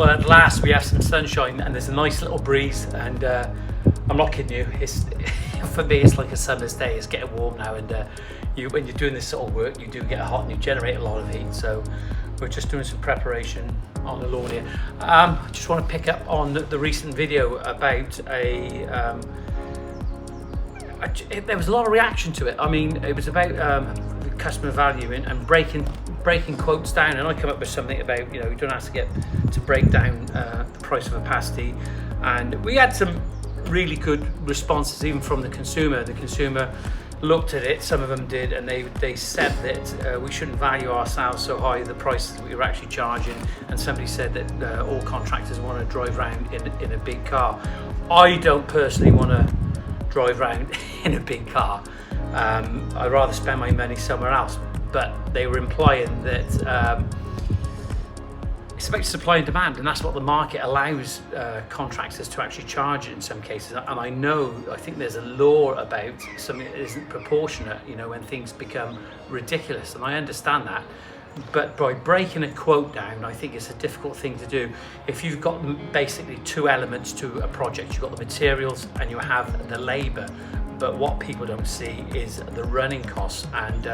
Well, at last we have some sunshine and there's a nice little breeze, and I'm not kidding you, it's for me it's like a summer's day. It's getting warm now, and when you're doing this sort of work, you do get hot and you generate a lot of heat. So we're just doing some preparation on the lawn here. I just want to pick up on the recent video about there was a lot of reaction to it. I mean, it was about the customer value and breaking quotes down, and I come up with something about, you don't have to get to break down the price of a pasty, and we had some really good responses even from the consumer. The consumer looked at it, some of them did, and they said that we shouldn't value ourselves so high, the prices that we were actually charging, and somebody said that all contractors want to drive around in a big car. I don't personally want to drive around in a big car. I'd rather spend my money somewhere else. But they were implying that it's about supply and demand, and that's what the market allows contractors to actually charge in some cases. And I think there's a law about something that isn't proportionate, when things become ridiculous, and I understand that. But by breaking a quote down, I think it's a difficult thing to do. If you've got basically two elements to a project, you've got the materials and you have the labour, but what people don't see is the running costs and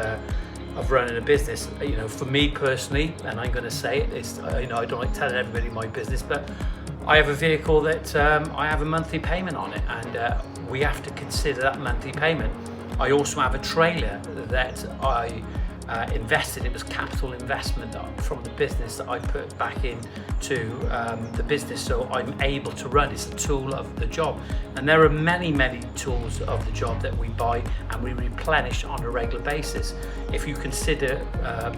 of running a business. For me personally, and I'm going to say it, is I don't like telling everybody my business, but I have a vehicle that I have a monthly payment on it, and we have to consider that monthly payment. I also have a trailer that I invested. It was capital investment from the business that I put back into the business, so I'm able to run. It's a tool of the job, and there are many tools of the job that we buy and we replenish on a regular basis. If you consider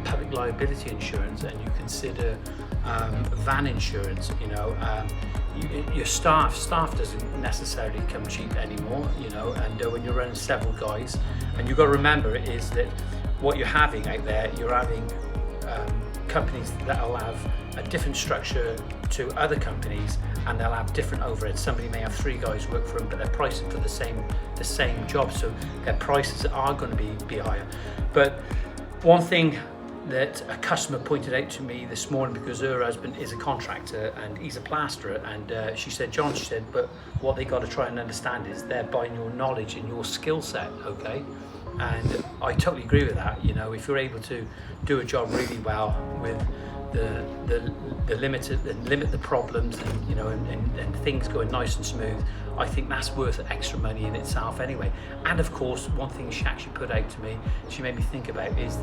public liability insurance and you consider van insurance, your staff doesn't necessarily come cheap anymore, and when you're running several guys, and you've got to remember is that what you're having out there, you're having companies that will have a different structure to other companies, and they'll have different overheads. Somebody may have 3 guys work for them, but they're pricing for the same job, so their prices are going to be higher. But one thing that a customer pointed out to me this morning, because her husband is a contractor and he's a plasterer, and she said, John, but what they got to try and understand is they're buying your knowledge and your skill set, okay? And I totally agree with that. If you're able to do a job really well with the limit the problems, and things going nice and smooth, I think that's worth extra money in itself anyway. And of course, one thing she actually put out to me, she made me think about, is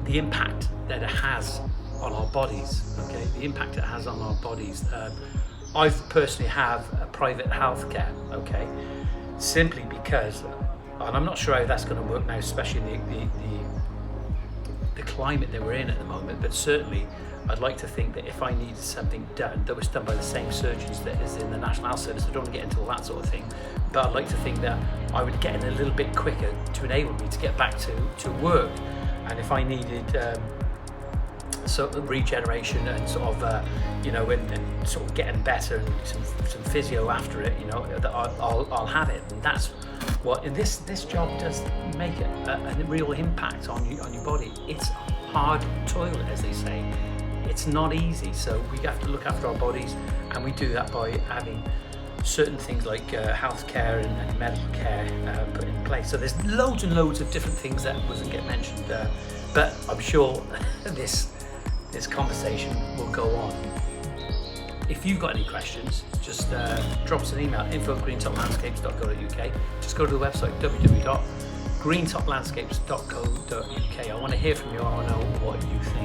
the impact that it has on our bodies. Okay, the impact it has on our bodies. I personally have a private healthcare. Okay, simply because. And I'm not sure how that's going to work now, especially the climate that we're in at the moment. But certainly, I'd like to think that if I needed something done that was done by the same surgeons that is in the National Health Service, I don't want to get into all that sort of thing, but I'd like to think that I would get in a little bit quicker to enable me to get back to work. And if I needed sort of regeneration and sort of and sort of getting better and some physio after it, that I'll have it. And that's what this job does, make a real impact on your body. It's hard toil, as they say. It's not easy, so we have to look after our bodies, and we do that by having certain things like healthcare and medical care put in place. So there's loads and loads of different things that wasn't get mentioned, but I'm sure this conversation will go on. If you've got any questions, just drop us an email, info@greentoplandscapes.co.uk. Just go to the website, www.greentoplandscapes.co.uk. I want to hear from you. I want to know what you think.